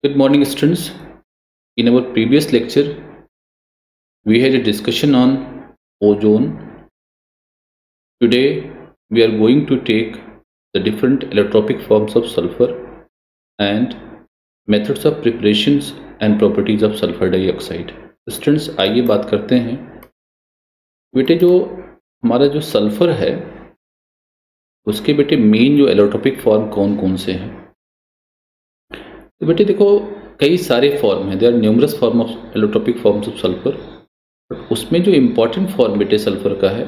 Good morning, students. In our previous lecture, we had a discussion on ozone. Today, we are going to take the different allotropic forms of sulfur and methods of preparations and properties of sulfur dioxide. Students, आइए बात करते हैं बेटे जो हमारा जो sulphur है उसके बेटे मेन जो एलोट्रोपिक फॉर्म कौन कौन से हैं। तो बेटे देखो कई सारे फॉर्म हैं, there are numerous form of allotropic forms of sulphur, but उसमें जो इम्पॉर्टेंट फॉर्म बेटे सल्फर का है,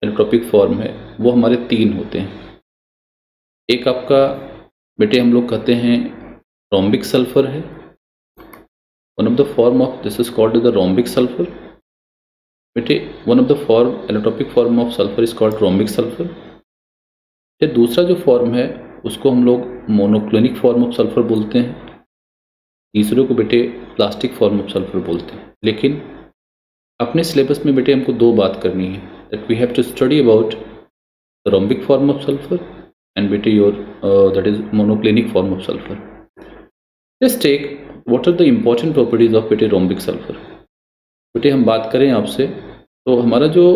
एलोट्रोपिक फॉर्म है, वो हमारे तीन होते हैं। एक आपका बेटे हम लोग कहते हैं रोम्बिक सल्फर है, one of the form of this is called the rhombic sulphur. बेटे one of the form allotropic form of sulphur is called rhombic sulphur. दूसरा जो फॉर्म है उसको हम लोग मोनोक्लोनिक फॉर्म ऑफ सल्फर बोलते हैं, तीसरे को बेटे प्लास्टिक फॉर्म ऑफ सल्फर बोलते हैं। लेकिन अपने सिलेबस में बेटे हमको दो बात करनी है, that we have to study about the rhombic form of sulphur and बेटे your that is monoclonic form of sulphur. Let's take what are the important properties of बेटे रोम्बिक सल्फर। बेटे हम बात करें आपसे तो हमारा जो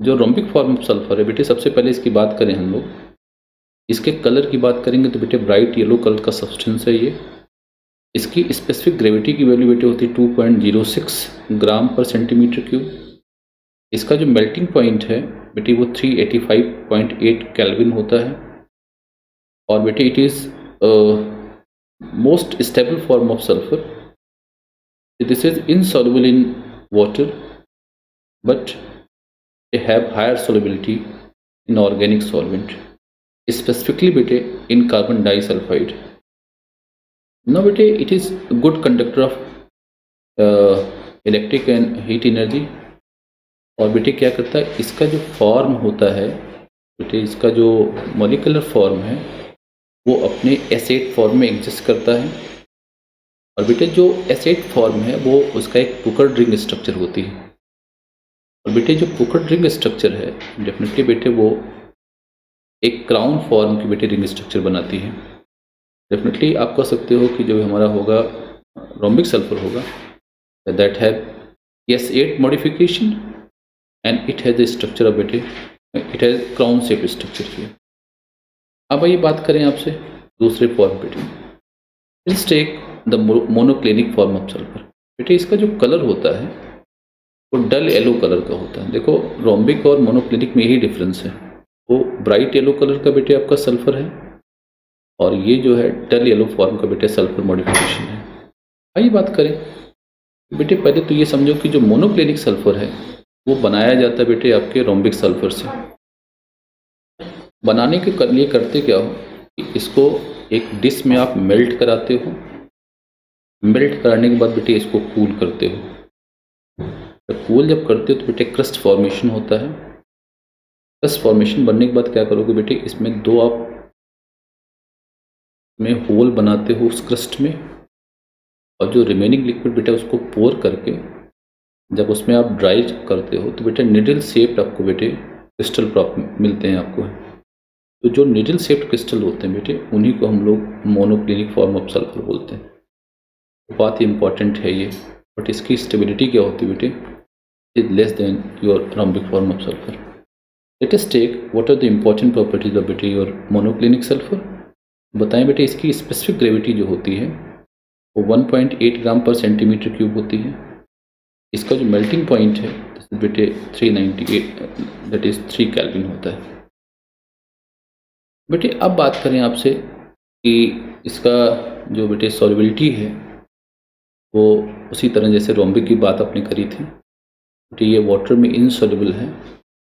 रोम्बिक फॉर्म ऑफ सल्फर है बेटे, सबसे पहले इसकी बात करें हम लोग, इसके कलर की बात करेंगे तो बेटे ब्राइट येलो कलर का सब्सटेंस है ये। इसकी स्पेसिफिक ग्रेविटी की वैल्यू बेटे होती है 2.06 ग्राम पर सेंटीमीटर क्यूब। इसका जो मेल्टिंग पॉइंट है बेटे वो 385.8 केल्विन होता है। और बेटे it is most stable form of sulphur. This is insoluble in water but they have higher solubility in organic solvent, specifically bete in carbon disulfide. Now bete it is a good conductor of electric and heat energy। और बेटे क्या करता है, इसका जो form होता है बेटे, इसका जो मॉलिक्यूलर फॉर्म है वो अपने एसिड फॉर्म में एग्जिस्ट करता है। और बेटे जो एसिड फॉर्म है वो उसका एक पुकर रिंग स्ट्रक्चर होती है। और बेटे जो पुकर रिंग स्ट्रक्चर है डेफिनेटली बेटे वो एक क्राउन फॉर्म की बेटे रिंग स्ट्रक्चर बनाती है। डेफिनेटली आप कह सकते हो कि जो हमारा होगा रोम्बिक सल्फर होगा that have S8 modification and it has the structure of बेटे, it has crown shape structure किया। अब आइए बात करें आपसे दूसरे फॉर्म बेटे, let's take the monoclonic form of sulphur. बेटे इसका जो कलर होता है वो डल येलो कलर का होता है। देखो रोम्बिक और मोनोक्लोनिक में यही डिफरेंस है, वो ब्राइट येलो कलर का बेटे आपका सल्फर है और ये जो है डल येलो फॉर्म का बेटे सल्फर मॉडिफिकेशन है। आइए बात करें बेटे, पहले तो ये समझो कि जो मोनोक्लोनिक सल्फर है वो बनाया जाता है बेटे आपके रोम्बिक सल्फर से। बनाने के लिए करते क्या हो कि इसको एक डिश में आप मेल्ट कराते हो, मेल्ट कराने के बाद बेटे इसको कूल करते हो। कूल जब करते हो तो बेटे क्रस्ट फॉर्मेशन होता है। क्रस्ट फॉर्मेशन बनने के बाद क्या करोगे बेटे, इसमें दो आप में होल बनाते हो उस क्रस्ट में, और जो रिमेनिंग लिक्विड बेटा उसको पोर करके जब उसमें आप ड्राई करते हो तो बेटे निडल शेप्ड आपको बेटे क्रिस्टल मिलते हैं आपको। तो जो निडल शेप्ड क्रिस्टल होते हैं बेटे उन्हीं को हम लोग मोनोक्लोनिक फॉर्म ऑफ सल्फर बोलते हैं। बहुत ही इंपॉर्टेंट है ये, बट इसकी स्टेबिलिटी क्या होती है बेटे, is less than your rhombic form of sulfur. Let us take what are the important properties of बेटे your monoclinic sulfur। बताएं बेटे इसकी स्पेसिफिक ग्रेविटी जो होती है वो 1.8 ग्राम पर सेंटीमीटर क्यूब होती है। इसका जो मेल्टिंग पॉइंट है बेटे 398 दैट इज 3 केल्विन होता है। बेटे अब बात करें आपसे कि इसका जो बेटे सॉल्युबिलिटी है वो उसी तरह जैसे रोम्बिक की बात आपने करी थी, तो ये वाटर में इनसॉल्युबल है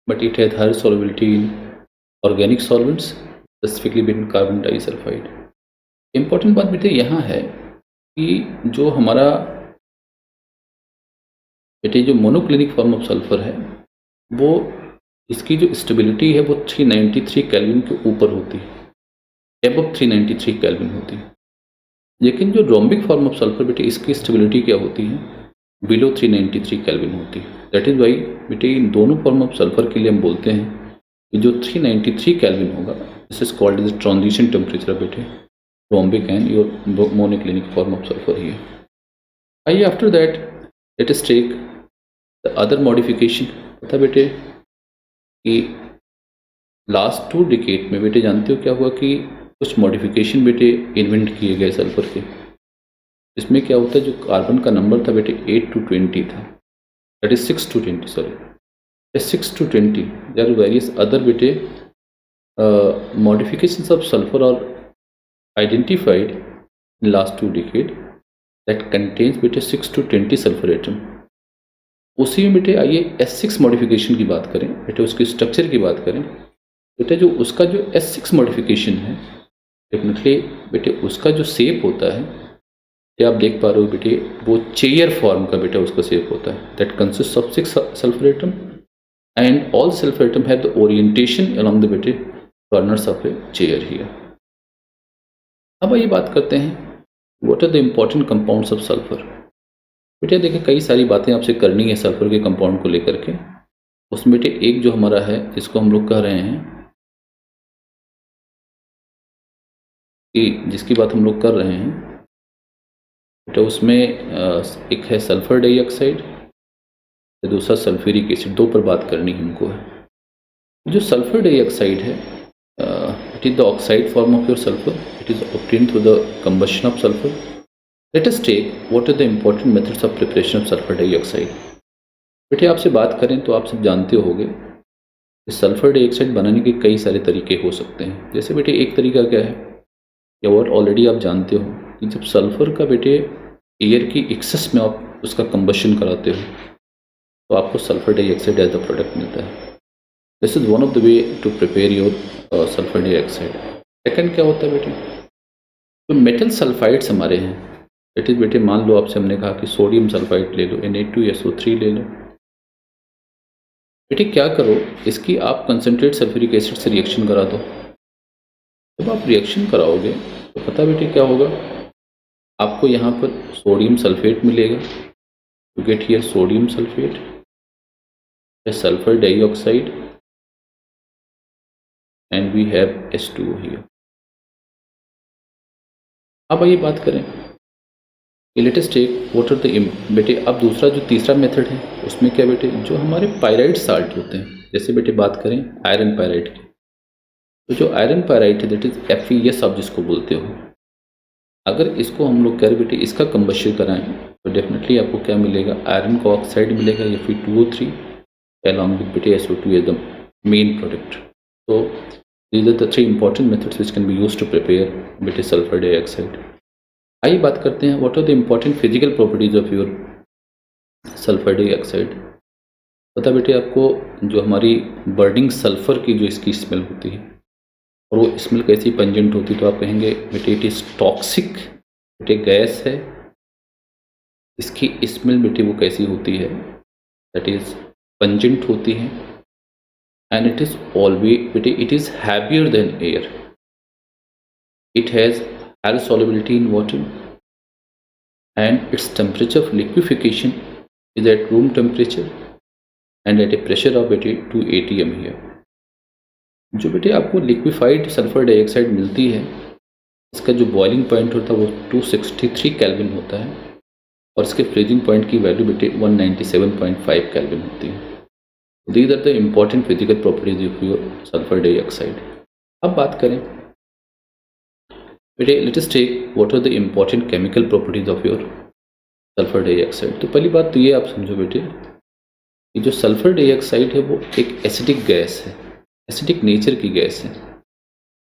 but it has higher solubility in organic solvents, specifically bin carbon disulphide. Important बात बेटे यहाँ है कि जो हमारा बेटे जो मोनोक्लोनिक फॉर्म ऑफ सल्फर है वो इसकी जो स्टेबिलिटी है वो 393 केल्विन के ऊपर होती है, एबव 393 केल्विन होती है। लेकिन जो रोम्बिक फॉर्म ऑफ सल्फर बेटे इसकी स्टेबिलिटी क्या होती है, बिलो 393 केल्विन होती है। दैट इज़ वाई बेटे इन दोनों फॉर्म ऑफ सल्फर के लिए हम बोलते हैं कि जो 393 केल्विन होगा this is called is transition temperature बेटे, rhombic and your monoclinic form of sulfur here. आइए after that let us take the other modification. पता बेटे कि लास्ट 2 डिकेड में बेटे जानते हो क्या हुआ कि कुछ मॉडिफिकेशन बेटे इन्वेंट किए गए सल्फर के. इसमें क्या होता है, जो कार्बन का नंबर था बेटे 8 to 20 था, that is 6 to 20 sorry 6 to 20. There are various other बेटे modifications of sulfur are identified in last 2 decade that contains बेटे 6 to 20 सल्फर एटम. उसी में बेटे आइए S6 मॉडिफिकेशन की बात करें बेटे, उसकी स्ट्रक्चर की बात करें बेटे. जो उसका जो S6 मॉडिफिकेशन है डेफिनेटली बेटे उसका जो शेप होता है ये आप देख पा रहे हो बेटे, वो चेयर फॉर्म का बेटा उसका शेप होता है. That consist of 6 sulphur atom and all sulphur atom have the orientation along the बेटे corners of a chair here. अब आइए बात करते हैं what are the important compounds of sulphur. बेटे देखिए कई सारी बातें आपसे करनी है सल्फर के कंपाउंड को लेकर के. उसमें बेटे एक जो हमारा है जिसको हम लोग कह रहे हैं कि जिसकी बात हम लोग कर रहे हैं बेटा, उसमें एक है सल्फर डाइऑक्साइड, दूसरा सल्फ्यूरिक एसिड. 2 पर बात करनी हमको है. जो सल्फर डाइऑक्साइड है it is the oxide form of your sulphur. It is obtained through the combustion of sulphur. Let us take what are the important methods of preparation of sulphur dioxide. बेटे आपसे बात करें तो आप सब जानते होंगे कि सल्फर डाइऑक्साइड बनाने के कई सारे तरीके हो सकते हैं. जैसे बेटे एक तरीका क्या है, या और ऑलरेडी आप जानते हो कि जब सल्फर का बेटे एयर की एक्सेस में आप उसका कंबशन कराते हो तो आपको sulphur dioxide as the product मिलता है. This is one of the way to prepare your sulphur dioxide. Second क्या होता है बेटे, तो मेटल सल्फाइड्स हमारे हैं. इट इज़ बेटे मान लो आपसे हमने कहा कि सोडियम सल्फाइड ले लो, Na2SO3 ले लो. बेटे क्या करो, इसकी आप कंसनट्रेट सल्फ्यूरिक एसिड से रिएक्शन करा दो. जब आप रिएक्शन कराओगे तो पता बेटे क्या होगा, आपको यहाँ पर सोडियम सल्फेट मिलेगा. You get here sodium sulphate, sulphur dioxide and we have H2O here. अब आइए बात करें let us take what are the बेटे. अब दूसरा जो तीसरा मेथड है उसमें क्या बेटे, जो हमारे पायराइड साल्ट होते हैं, जैसे बेटे बात करें आयरन पायराइड की, तो जो आयरन पायराइड है दैट इज FeS आप जिसको बोलते हो, अगर इसको हम लोग कह बेटे इसका कंबशन कराएं तो डेफिनेटली आपको क्या मिलेगा, आयरन का ऑक्साइड मिलेगा या फिर 2O3 along with बेटे SO2 as the main product. So these are the 3 important methods which can be used to prepare बेटे सल्फर डाइऑक्साइड. आइए बात करते हैं what are the important physical properties of your sulphur dioxide. पता बेटे आपको जो हमारी बर्निंग सल्फर की जो इसकी स्मेल होती है और वो स्मेल कैसी पंजेंट होती है, तो आप कहेंगे बेटे इट इज़ टॉक्सिक बेटे गैस है. इसकी स्मेल बेटे वो कैसी होती है, दैट इज़ पंजेंट होती है. एंड इट इज़ ऑलवेज बेटे it is heavier than air. It has higher solubility in water and its temperature of liquefaction is at room temperature and at a pressure of बेटे 2 atm here. जो बेटे आपको liquefied sulphur dioxide मिलती है इसका जो boiling point होता है वो 263 केल्विन होता है और इसके फ्रीजिंग पॉइंट की वैल्यू बेटे 197.5 केल्विन होती है. These are the important physical properties of your sulphur dioxide. अब बात करें बेटे let us take what are the important chemical properties of your sulphur dioxide. तो पहली बात तो ये आप समझो बेटे कि जो सल्फर डाइऑक्साइड है वो एक एसिडिक गैस है, एसिडिक नेचर की गैस है,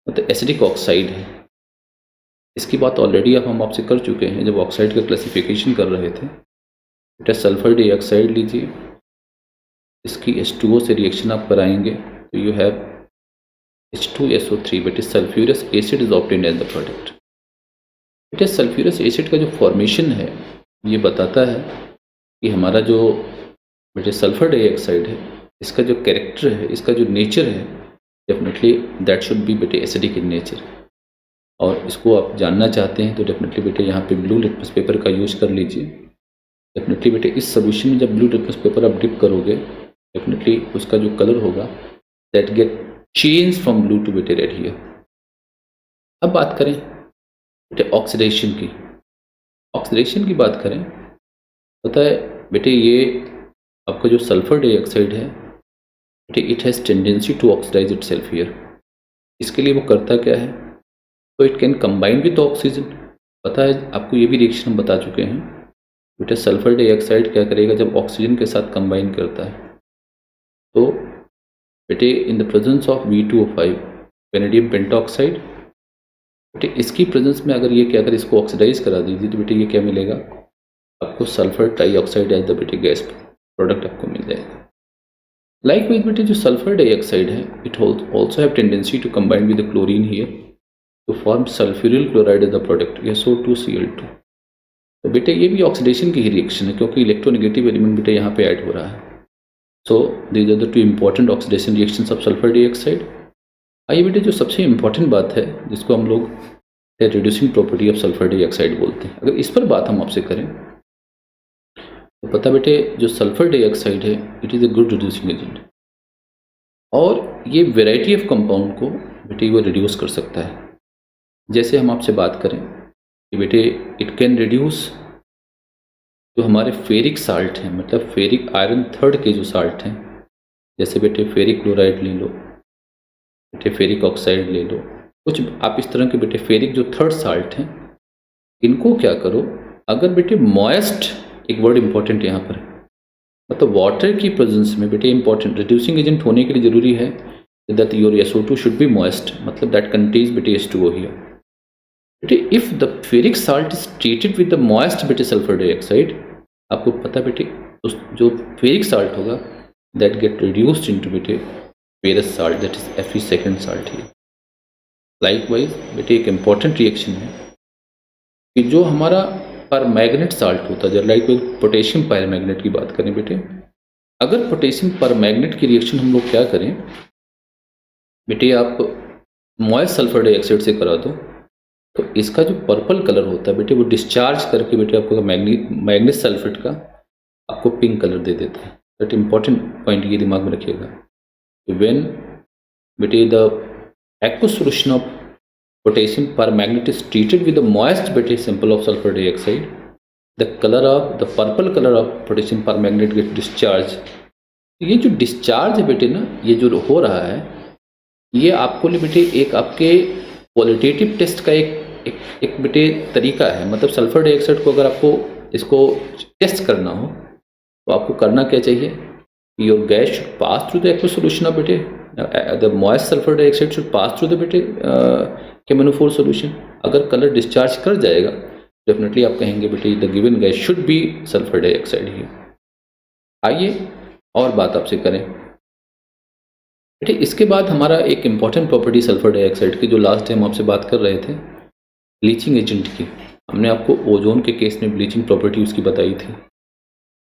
मतलब एसिडिक ऑक्साइड है. इसकी बात ऑलरेडी हम आपसे कर चुके हैं जब ऑक्साइड का क्लासिफिकेशन कर रहे थे. बेटा सल्फर डाइऑक्साइड लीजिए, इसकी H2O से रिएक्शन आप कराएंगे तो यू हैव H2SO3 बेटे sulphurous acid is obtained as the product. बेटे सल्फ्यूरस एसिड का जो फॉर्मेशन है ये बताता है कि हमारा जो बेटे सल्फर डाइऑक्साइड है इसका जो कैरेक्टर है, इसका जो नेचर है डेफिनेटली दैट शुड बी बेटे एसिडिक इन नेचर. और इसको आप जानना चाहते हैं तो डेफिनेटली बेटे यहाँ पे ब्लू लिटमस पेपर का यूज कर लीजिए. डेफिनेटली बेटे इस सोल्यूशन में जब ब्लू लिटमस पेपर आप डिप करोगे डेफिनेटली उसका जो कलर होगा that get change from blue to बेटे रेड हियर. अब बात करें बेटे ऑक्सीडेशन की बात करें, पता है बेटे ये आपका जो सल्फर डाइऑक्साइड है बेटे, it has tendency to oxidise itself here. इसके लिए वो करता क्या है, तो it can combine with oxygen. पता है आपको ये भी रिएक्शन हम बता चुके हैं बेटा, सल्फर डाइऑक्साइड क्या करेगा जब ऑक्सीजन के साथ कंबाइन करता है, तो बेटे in the presence of V2O5 vanadium pentoxide, बेटे इसकी प्रेजेंस में अगर ये क्या अगर इसको ऑक्सीडाइज करा दीजिए तो बेटे ये क्या मिलेगा आपको, सल्फर डाइऑक्साइड एज द बेटे गैस प्रोडक्ट आपको मिल जाएगा। लाइकवाइज बेटे जो सल्फर डाइऑक्साइड है it also have tendency to combine with the chlorine here to form sulphuryl chloride as the product SO2Cl2। तो बेटे ये भी ऑक्सीडेशन की ही रिएक्शन है क्योंकि इलेक्ट्रोनेगेटिव एलिमेंट बेटे यहाँ पे ऐड हो रहा है। So these are the two important oxidation reactions of sulphur dioxide. आइए बेटे जो सबसे इम्पॉर्टेंट बात है जिसको हम लोग reducing property of sulphur dioxide बोलते हैं, अगर इस पर बात हम आपसे करें तो पता बेटे जो सल्फर डाइऑक्साइड है it is a good reducing agent, और ये वेराइटी ऑफ कंपाउंड को बेटे वो रिड्यूस कर सकता है। जैसे हम आपसे बात करें कि बेटे इट कैन रिड्यूस जो हमारे फेरिक साल्ट हैं, मतलब फेरिक आयरन थर्ड के जो साल्ट हैं, जैसे बेटे फेरिक क्लोराइड ले लो, बेटे फेरिक ऑक्साइड ले लो, कुछ आप इस तरह के बेटे फेरिक जो थर्ड साल्ट हैं, इनको क्या करो अगर बेटे मॉइस्ट, एक वर्ड इंपॉर्टेंट यहाँ पर है, मतलब वाटर की प्रेजेंस में बेटे इंपॉर्टेंट रिड्यूसिंग एजेंट होने के लिए जरूरी है that your SO2 should be moist, मतलब दैट कंटेन्स बेटे H2O हियर। बेटे if the ferric salt is treated with the moist बेटे सल्फर डाइऑक्साइड, आपको पता बेटे जो फेरिक साल्ट होगा दैट गेट रिड्यूस्ड इनटू बेटे ferrous salt that is Fe second salt here. Likewise बेटे एक इंपॉर्टेंट रिएक्शन है कि जो हमारा परमैग्नेट साल्ट होता है, लाइक पोटेशियम परमैग्नेट की बात करें बेटे, अगर पोटेशियम परमैग्नेट की रिएक्शन हम लोग क्या करें बेटे, आप मॉइस्ट सल्फर डाइऑक्साइड से करा दो तो इसका जो पर्पल कलर होता है बेटे वो डिस्चार्ज करके बेटे आपको मैग्नीज सल्फेट का आपको पिंक कलर दे देता है। दैट इंपॉर्टेंट पॉइंट ये दिमाग में रखिएगा। व्हेन बेटे the aqueous solution of potassium permanganate is treated with the moist beटे sample of sulfur dioxide, the purple color of potassium permanganate get discharged। ये जो डिस्चार्ज है बेटे ना, ये जो हो रहा है ये आपको लिए बेटे एक आपके क्वालिटेटिव टेस्ट का एक बेटे तरीका है। मतलब सल्फर डाइऑक्साइड को अगर आपको इसको टेस्ट करना हो तो आपको करना क्या चाहिए, your gas should pass through the aqueous solution of बेटे the moist sulphur dioxide should pass through the बेटे KMnO4 सॉल्यूशन। अगर कलर डिस्चार्ज कर जाएगा डेफिनेटली आप कहेंगे बेटे the given gas should be sulphur dioxide ही। आइए और बात आपसे करें बेटे, इसके बाद हमारा एक इम्पॉर्टेंट प्रॉपर्टी सल्फर डाइऑक्साइड की जो लास्ट टाइम आपसे बात कर रहे थे ब्लीचिंग एजेंट की, हमने आपको ओजोन के केस में ब्लीचिंग प्रॉपर्टी उसकी बताई थी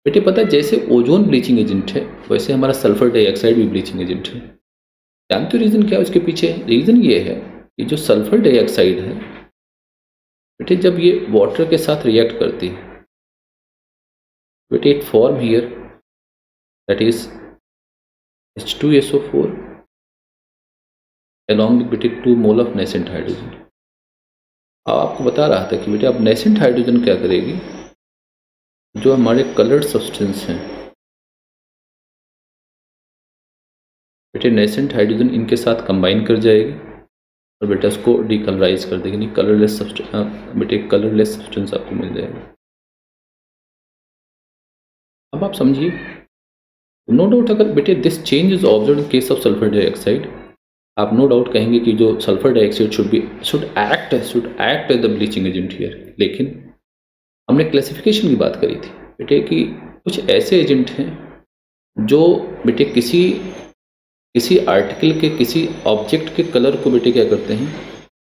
बेटे। पता है जैसे ओजोन ब्लीचिंग एजेंट है वैसे हमारा सल्फर डाइऑक्साइड भी ब्लीचिंग एजेंट है। जानते हो रीज़न क्या है उसके पीछे? रीज़न ये है कि जो सल्फर डाइऑक्साइड है बेटे जब ये वाटर के साथ रिएक्ट करती है बेटे it form here that is H2SO4 along with बेटे 2 मोल ऑफ नेसेंट हाइड्रोजन। अब आपको बता रहा था कि बेटे अब नेसेंट हाइड्रोजन क्या करेगी, जो हमारे कलर्ड सब्सटेंस हैं बेटे नेसेंट हाइड्रोजन इनके साथ कंबाइन कर जाएगी और बेटा उसको डीकलराइज कर देगी, नहीं कलरलेस सब्सटेंस बेटे कलरलेस सब्सटेंस आपको मिल जाएगा। अब आप समझिए नो डाउट अगर बेटे this change is observe in case of sulphur dioxide, आप नो डाउट कहेंगे कि जो sulphur dioxide should act as the bleaching agent here. लेकिन हमने क्लासिफिकेशन की बात करी थी बेटे कि कुछ ऐसे एजेंट हैं जो बेटे किसी आर्टिकल के किसी ऑब्जेक्ट के कलर को बेटे क्या करते हैं,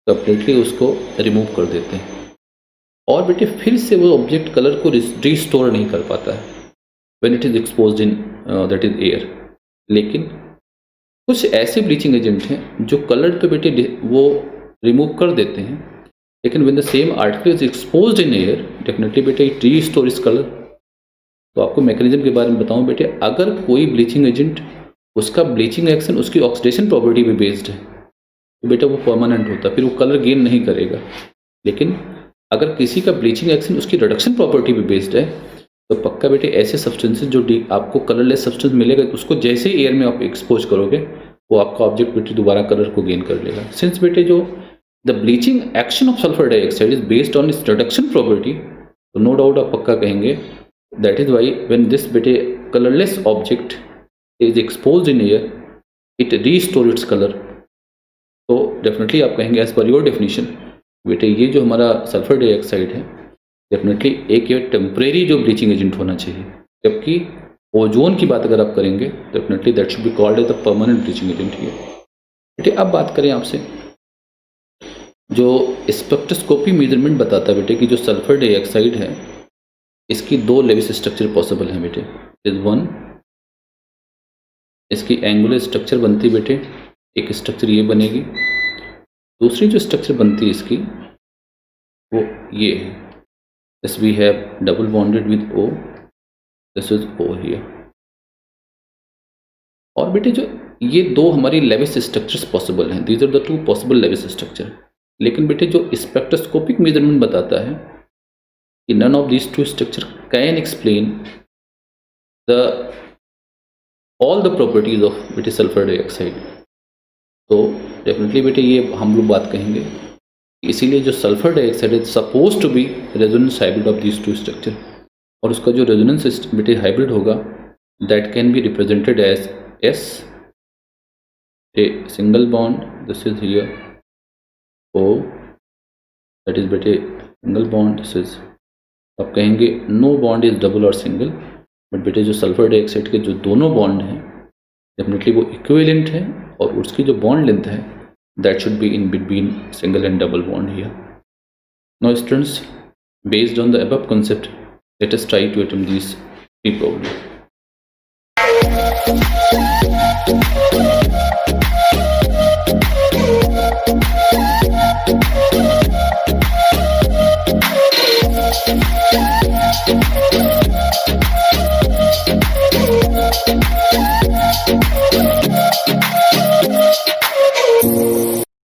कंप्लीटली उसको रिमूव कर देते हैं और बेटे फिर से वो ऑब्जेक्ट कलर को रिस्टोर नहीं कर पाता है when it is exposed in that is air. लेकिन कुछ ऐसे ब्लीचिंग एजेंट हैं जो कलर तो बेटे वो रिमूव कर देते हैं, लेकिन when the same article is exposed in air definitely बेटे इट रीस्टोर इस कलर। तो आपको मैकेनिज्म के बारे में बताऊं बेटे, अगर कोई ब्लीचिंग एजेंट उसका ब्लीचिंग एक्शन उसकी ऑक्सीडेशन प्रॉपर्टी पे बेस्ड है तो बेटा वो परमानेंट होता है, फिर वो कलर गेन नहीं करेगा। लेकिन अगर किसी का ब्लीचिंग एक्शन उसकी रिडक्शन प्रॉपर्टी पे बेस्ड है तो पक्का बेटे ऐसे सब्सटेंसेस जो आपको कलरलेस सब्सटेंस मिलेगा उसको जैसे ही एयर में आप एक्सपोज करोगे वो आपका ऑब्जेक्ट बेटे दोबारा कलर को गेन कर लेगा। सिंस बेटे जो the bleaching action of sulphur dioxide is based on its reduction property, तो नो डाउट आप पक्का कहेंगे that is why when this बेटे colourless object is expose in air it restore its colour. तो डेफिनेटली आप कहेंगे एज पर योर डेफिनेशन बेटे ये जो हमारा सल्फर डाइऑक्साइड है डेफिनेटली एक ये टेम्परेरी जो ब्लीचिंग एजेंट होना चाहिए, जबकि ओजोन की बात अगर आप करेंगे definitely that should be called as the permanent bleaching agent here. बेटे अब बात करें आपसे जो स्पेक्ट्रोस्कोपी मेजरमेंट बताता है बेटे कि जो सल्फर डाइऑक्साइड है इसकी दो लेविस स्ट्रक्चर पॉसिबल हैं बेटे। इज वन, इसकी एंगुलर स्ट्रक्चर बनती है बेटे, एक स्ट्रक्चर ये बनेगी, दूसरी जो स्ट्रक्चर बनती है इसकी वो ये है। This we have double bonded with O, this is O here। और बेटे जो ये दो हमारी लेविस स्ट्रक्चर्स पॉसिबल हैं, these are the two possible Lewis structure. लेकिन बेटे जो स्पेक्ट्रोस्कोपिक मेजरमेंट बताता है कि none of these two structure can explain the all the properties of बेटे सल्फर डाइऑक्साइड। तो डेफिनेटली बेटे ये हम लोग बात कहेंगे, इसीलिए जो सल्फर डाइऑक्साइड है suppose to be resonance hybrid of this two structure, और उसका जो रेजोनेंस बेटे हाइब्रिड होगा that can be represented as S a single bond, this is here O that is बेटे सिंगल बॉन्ड, दिस इज आप कहेंगे no bond is double और single, but बेटे जो सल्फर डाइऑक्साइड के जो दोनों बॉन्ड हैं डेफिनेटली वो इक्विवेलेंट है और उसकी जो बॉन्ड लेंथ है that should be in between single and double bond here. Now students, based on the above concept, let us try to attempt these three problems.